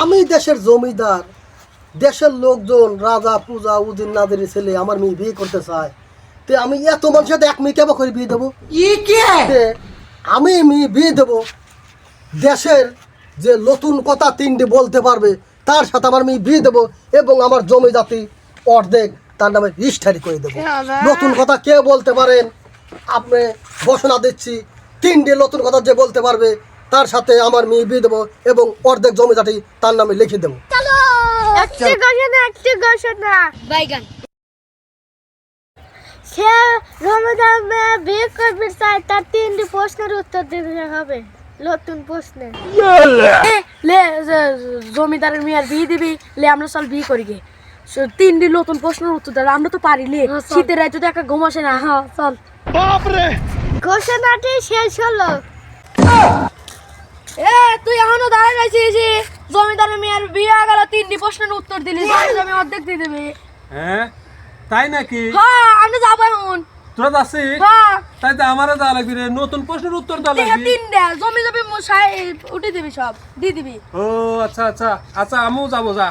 আমি দেশের জমিদার, দেশের লোকজন রাজা পূজা উদিন নাদের ছেলে আমার মেয়ে বিয়ে করতে চায়, তে আমি এত মানুষের সাথে এক মেয়ে কেবা করে বিয়ে দেবো? আমি মেয়ে বিয়ে দেবো দেশের যে নতুন কথা তিনটি বলতে পারবে তার সাথে আমার মেয়ে বিয়ে দেবো, এবং আমার জমি জাতি অর্ধেক তার নামে রেজিস্ট্রি করে দেবো। নতুন কথা কে বলতে পারেন আপনি ঘোষণা দিচ্ছি, তিনটে নতুন কথা যে বলতে পারবে তার সাথে আমার মেয়ে বিয়ে দেবো এবং অর্ধেক জমি জাতি তার নামে লিখে দেবো। সে রমজান মেয়ে বিয়ে করবে চায়, তার তিনটি প্রশ্নের উত্তর দিতে হবে। নতুন প্রশ্নের লে জমিদারের মেয়ের বিয়ে দিবি, লে আমরা চল বিয়ে করি গে। তিনটি নতুন প্রশ্নের উত্তর দেয়, আমরা তো পারি লে। শীতের রাত যদি একটা ঘুম আসে না। হ্যাঁ চল। ঘোষণাটি শেষ হলো। এ তুই এখনো দাঁড়ায় রয়েছিস, জমিদারের মেয়ের বিয়ে হয়ে গেল, তিনটি প্রশ্নের উত্তর দিলি, জমি অর্ধেক দিয়ে দেবে। হ্যাঁ তাই নাকি? হ্যাঁ আমরা যাবো এখন। তোরা যাচ্ছিস? হ্যাঁ তাই তো আমারও দেওয়া লাগবে রে, নতুন প্রশ্নের উত্তর দেওয়া দেখে লাগবে। তিনটা জমি জমি উঠে দিবি, সব দিয়ে দিবি। ও আচ্ছা আচ্ছা আচ্ছা, আমিও যাবো। যা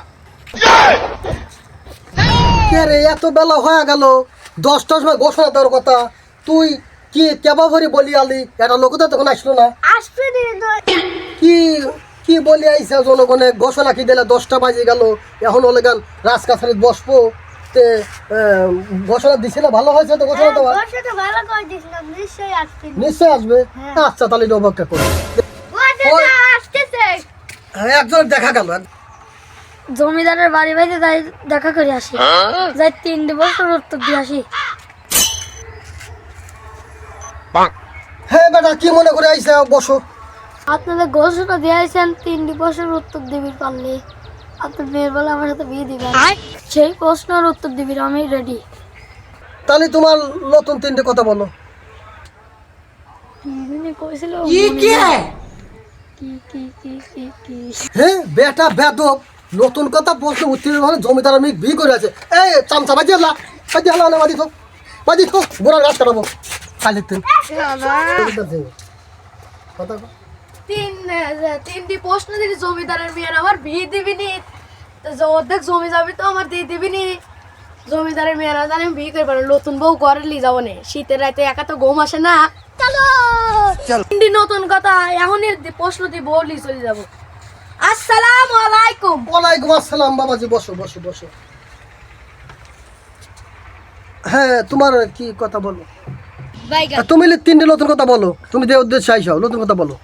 কে রে, এত বেলা হয়ে গেল, 10টার সময় ঘোষণা দেওয়ার কথা, তুই কি কেবা ভরি বলি আলি? এটা লোক তো তখন আসলো না। আসবে কি কি বলি আইসা জনগণে ঘোষণা কি দিলে 10টা বাজে গেল, এখন হলে গান রাজকাছারিত বসবো, তে ঘোষণা দিছিল ভালো হয়েছে তো ঘোষণা দেওয়া? ঘোষণা ভালো করে দিছিলাম, নিশ্চয়ই আসবে। নিশ্চয় আসবে। আচ্ছা তাহলে এটা অপেক্ষা করি। আসতেছে। হ্যাঁ একজন দেখা গেল। জমিদারের বাড়ি বাড়িতে যাই, দেখা করে আসি, যাই তিনটি প্রশ্নের উত্তর দিয়ে আসি। হ্যাঁ বেটা কি মনে করে আইসা? বসো। আপনাদের ঘোষণা দিয়েছেন তিনটি প্রশ্নের উত্তর দিবি পারলে আপনার মেয়ের বলে আমার সাথে বিয়ে দিবেন, সেই প্রশ্নের উত্তর দিবি। আমি রেডি। তাহলে তোমার নতুন তিনটে কথা বলো। কইছিল হ্যাঁ বেটা বেদব, নতুন কথা বলতে উত্তীর্ণ মানে জমিদার আমি বিয়ে করে আছে। এই চামচা বাজি হলা, বাজি হলা না, বাজি থো গোড়ার গাছ কাটাবো কালির তিন কথা কও। তিনটি প্রশ্ন দিবি, জমিদারের মেয়ের আমার বিয়ে দিবি নি, অর্ধেক জমি যাবি তো আমার দিয়ে দিবি নি। জমিদারের মেয়েরা জানে আমি বিয়ে করবো না, নতুন বউ ঘরে লি যাবো না, শীতের রাতে একা তো ঘুম আসে না। তিনটি নতুন কথা এখনই প্রশ্ন দিয়ে বলি চলে যাবো। আসসালামু আলাইকুম। ওয়ালাইকুম আসসালাম। বাবাজি বসো বসো বসো। হ্যাঁ তোমার কি কথা বলো? তুমি তিনটে নতুন কথা বলো, তুমি যে উদ্দেশ্যে আইসাও নতুন কথা বলো।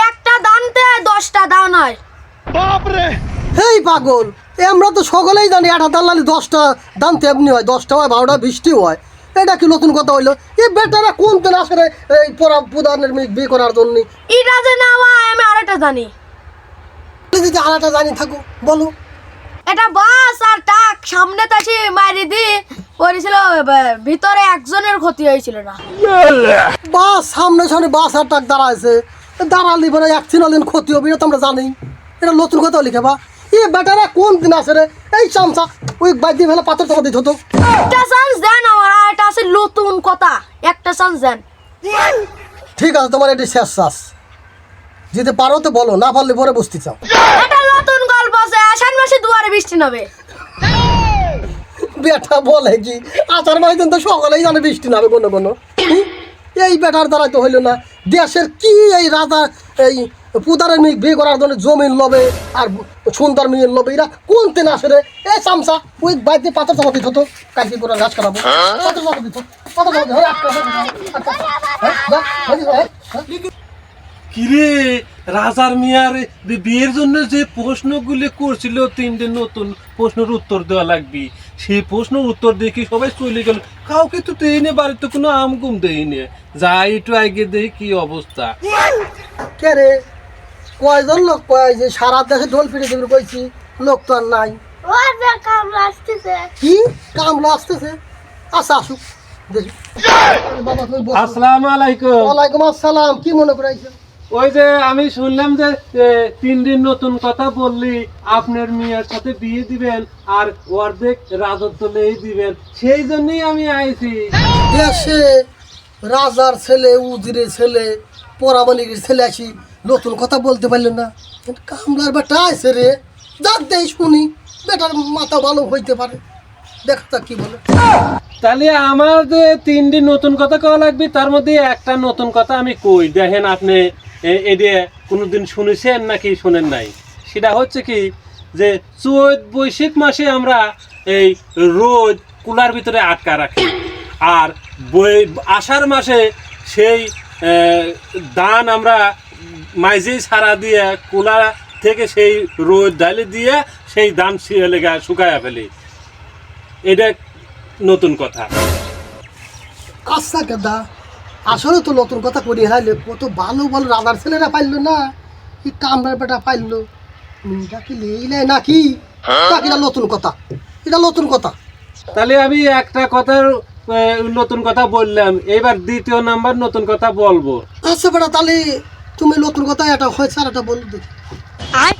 একটা দানতে 10টা দান হয়। হেই পাগল, আমরা তো সকলেই জানি একটা দালালি 10টা দান তেমনি হয়, 10টা হয়, 12টা 20টিও হয়। এটা কি নতুন কথা হইলো? এই বেটারা কোন দিন আসলে এই প্রধানের বিয়ে করার জন্য? এটা যে না হয় আমি আরেকটা জানি। যদি আলাদা জানি থাকো বলো। এটা বাস আর টাক সামনে তাছি মারি দি পড়েছিল, ভিতরে একজনের ক্ষতি হয়েছিল না। বাস সামনে সামনে বাস আর টাক দাঁড়াইছে, দাঁড়ালি পরে অ্যাক্সিডেন্ট ক্ষতি হবে, এটা তো আমরা জানি। এটা নতুন কথা লিখে বা এই বেটারা কোন দিন আসে রে? এই চামচা ওই বাইক দিয়ে ফেলে পাথর চাপা দিত হতো। একটা চান্স দেন আমার, আর এটা আছে নতুন কথা, একটা চান্স দেন। ঠিক আছে তোমার এটি শেষ চাষ, যেতে পারো তো বলো, না পারলে পরে বুঝতে চাও। এটা নতুন গল্প আছে, আষাঢ় মাসে দুয়ারে বৃষ্টি নামে। বেটা বলে কি আচার মাইতেন তো সকলেই জানে বৃষ্টি নামে কোনো কোনো। এই বেটার দ্বারাই তো হইল না। দেশের কি এই রাজা এই পুদারের মেয়ে বিয়ে করার জন্য জমিন লবে আর সুন্দর মেয়ের লবে, এরা কোন দিন আসে রে? এই চামচা ওই বাইক দিয়ে পাথর চাপা দিত হতো, কাকি করে গাছ কাটাবো, পাথর চাপা দিত, পাথর চাপা দিত। কিরে, রাজার মিয়ার বিয়ের জন্য যে প্রশ্নগুলি করছিল, তিনটে নতুন প্রশ্নের উত্তর দেওয়া লাগবে, সেই প্রশ্নের উত্তর দেখি সবাই চলে গেল, কাউকে তো দেই নে, বাড়িতে কোনো আমগুম দেই নে। যাই একটু আগে দেখি কি অবস্থা। কে রে, কয়জন লোক কয় যে সারা দেশে ঢোল পিটে দেবে কইছি, লোক তো আর নাই। কামলা আসতেছে। কি কামলা আসতেছে? আচ্ছা আসুক দেখি। বাবা তুমি বসো। আসসালামু আলাইকুম। ওয়ালাইকুম আসসালাম। কি মনে করে আইছেন? ওই যে আমি শুনলাম যে 3 দিন নতুন কথা বললি, আপনার মেয়ের সাথে বিয়ে দিবেন আর অর্ধেক রাজত্ব লেই দিবেন, সেই জন্যই আমি আইছি। দেশে রাজার ছেলে, উজিরের ছেলে, পরামানিকের ছেলে আসি নতুন কথা বলতে পারলো না, কিন্তু কামলার বেটা আছে রে, যাক দেই শুনি, বেটার মাথা ভালো হইতে পারে, দেখা কি বলে। তাহলে আমার যে 3টি নতুন কথা কওয়া লাগবে, তার মধ্যে একটা নতুন কথা আমি কই, দেখেন আপনি এটা কোনোদিন শুনেছেন নাকি শুনেন নাই। সেটা হচ্ছে কি যে চৈত বৈশাখ মাসে আমরা এই রোদ কুলার ভিতরে আটকা রাখি, আর আষাঢ় মাসে সেই ধান আমরা মাইজেই ছাড়া দিয়ে কুলা থেকে সেই রোদ ডালে দিয়ে সেই ধান লেগা শুকায়া ফেলি। এটা নতুন কথা। আচ্ছা কেদা, আসলে তো নতুন কথা করি হাইলে, কত ভালো ভালো রাজার ছেলেরা পাইলো না, কি কামরার বেটা পাইলো, মিনটা কি লেইলে নাকি, এটা নতুন কথা, এটা নতুন কথা। তাহলে আমি একটা কথার নতুন কথা বললাম, এবার 2য় নাম্বার নতুন কথা বলবো। আচ্ছা বেটা, তাহলে তুমি নতুন কথা এটা হয়েছে আর এটা বলো দেখি।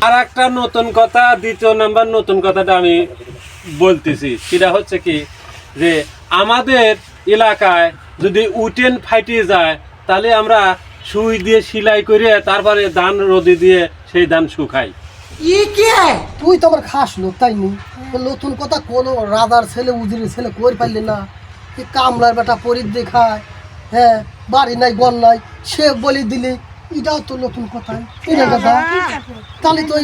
আর একটা নতুন কথা, 2য় নাম্বার নতুন কথাটা আমি বলতেছি, সেটা হচ্ছে কি যে আমাদের এলাকায় যদি উটেন ফাইটে যায়, তাহলে আমরা সুই দিয়ে সেলাই করে তারপরে ধান রোদে দিয়ে সেই ধান শুকাই। তুই তো আমার খাস লোক, তাই নি? তো নতুন কথা কোনো রাজার ছেলে উজিরের ছেলে কই পারলি না, কি কামলার বেটা পরিদ দেখায়, হ্যাঁ বাড়ি নাই বল নাই, সে বলি দিলি, এটাও তো নতুন কথা, এটা কথা। তাহলে তো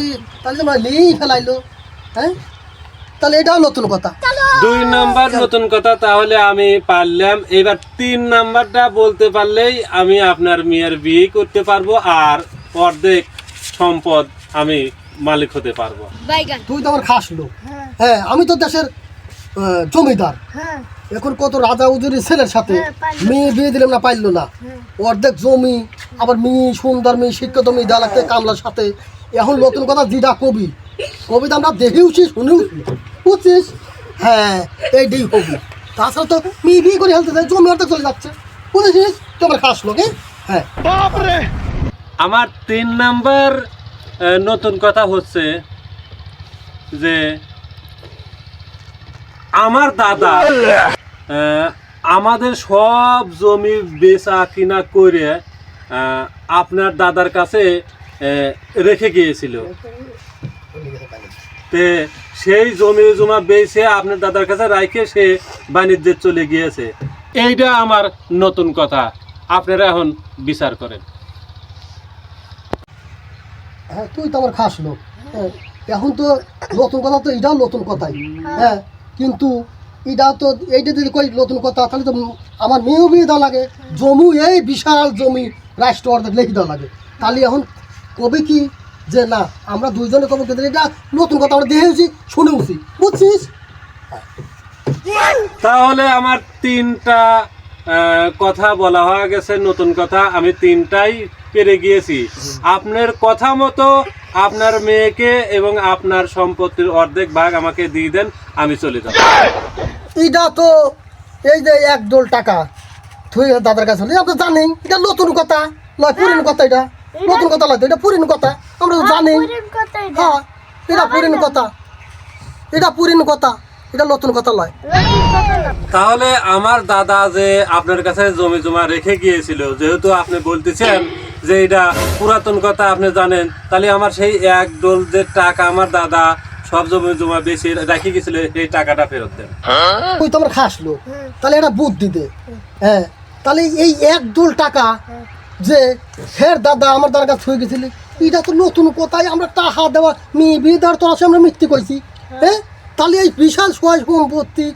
তাহলে তো লেই ফেলাইলো, হ্যাঁ, তাহলে এটাও নতুন কথা। 2 নাম্বার নতুন কথা তাহলে আমি পারলাম। এবার 3 নাম্বারটা বলতে পারলেই আমি আপনার মেয়ের বিয়ে করতে পারবো, আর অর্ধেক সম্পদ আমি মালিক হতে পারবো। তুই তো আমার খাস লোক, হ্যাঁ আমি তো দেশের জমিদার, এখন কত রাজা উজুরের ছেলের সাথে মেয়ে বিয়ে দিলাম না, পাইলো না, অর্ধেক জমি, আবার মেয়ে সুন্দর মেয়ে শিক্ষিত মেয়ে দেওয়া লাগছে কামলার সাথে। এখন নতুন কথা যেটা কবিতা আমরা দেখেওছি শুনেওছি, বুঝছিস, হ্যাঁ এইটাই হবি। তাছাড়া তো মেয়ে বিয়ে করে হেলতে যায়, জমি অর্ধেক চলে যাচ্ছে, বুঝেছিস, তোমার খাস লোক, হ্যাঁ। আমার 3 নাম্বার নতুন কথা হচ্ছে যে আমার দাদা আমাদের সব জমি বেচা কিনা করে আপনার দাদার কাছে রেখে গিয়েছিল। তে সেই জমি জমা বেচে আপনার দাদার কাছে রাখে সে বাণিজ্যে চলে গিয়েছে। এইটা আমার নতুন কথা, আপনারা এখন বিচার করেন। হ্যাঁ তুই তো আমার খাস লোক, হ্যাঁ এখন তো নতুন কথা, তো এটাও নতুন কথাই, হ্যাঁ কিন্তু এটা তো এইটা যদি কই নতুন কথা, তাহলে তো আমার মেয়েও বিয়ে দেওয়া লাগে, জমি এই বিশাল জমি রাষ্ট্র অর্ধেক লিখে দেওয়া লাগে, তাহলে এখন কবে কি যে না আমরা দুইজনে কবে কিন্তু এটা নতুন কথা আমরা দেখেছি শুনেওছি, বুঝছিস। তাহলে আমার 3টা কথা বলা হয়ে গেছে, নতুন কথা আমি 3টাই পেরে গিয়েছি। আপনার কথা মতো আপনার মেয়েকে এবং আপনার সম্পত্তির অর্ধেক ভাগ আমাকে দিয়ে দেন, আমি চলে যাব। এটা তো এই যে 1 দোল টাকা তুই দাদার কাছে হলে আমরা জানি, এটা নতুন কথা নয়, পুরনো কথা, এটা নতুন কথা লাগতো, এটা পুরনো কথা আমরা তো জানি, হ্যাঁ এটা পুরনো কথা, এটা পুরনো কথা, এটা নতুন কথা নয়। তাহলে আমার দাদা যে আপনার কাছে জমি জমা রেখে গিয়েছিল, যেহেতু আপনি বলতেছেন যে এটা পুরাতন কথা আপনি জানেন, তাহলে আমার সেই 1 ডোল যে টাকা আমার দাদা সব জমি জমা বেশি রেখে গেছিল, এই টাকাটা ফেরত দেন। তুই তো আমার খাস লোক, তাহলে এটা বুদ্ধি দে, হ্যাঁ তাহলে এই 1 দোল টাকা যে ফের দাদা আমার দাদার কাছে হয়ে গেছিলি, এটা তো নতুন কথাই, আমরা টাকা দেওয়া মেয়ে বিয়ে দেওয়ার তোর আছে আমরা মিথ্যে কইছি, হ্যাঁ তাহলে এই বিশাল সহায় সম্পত্তি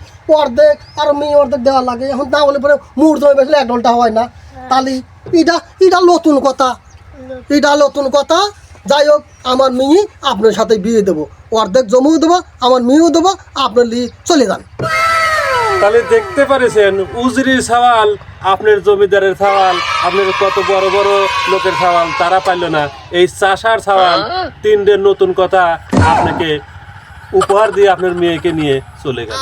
অর্ধেক আর মেয়ে অর্ধেক দেওয়া লাগে, এখন না হলে পরে মুহূর্ত হয়ে গেলে 1 ডোলটা হয় না, তাহলে এটা নতুন কথা, এটা নতুন কথা। যাই হোক আমার মেয়ে আপনার সাথে বিয়ে দেবো, অর্ধেক জমিও দেবো, আমার মেয়েও দেবো, আপনার নিয়ে চলে যান। তাহলে দেখতে পারেছেন উজরির সওয়াল আপনার জমিদারের সওয়াল, আপনার কত বড় বড় লোকের সওয়াল তারা পাইল না, এই চাষার সওয়াল 3টে নতুন কথা আপনাকে উপহার দিয়ে আপনার মেয়েকে নিয়ে চলে গেল।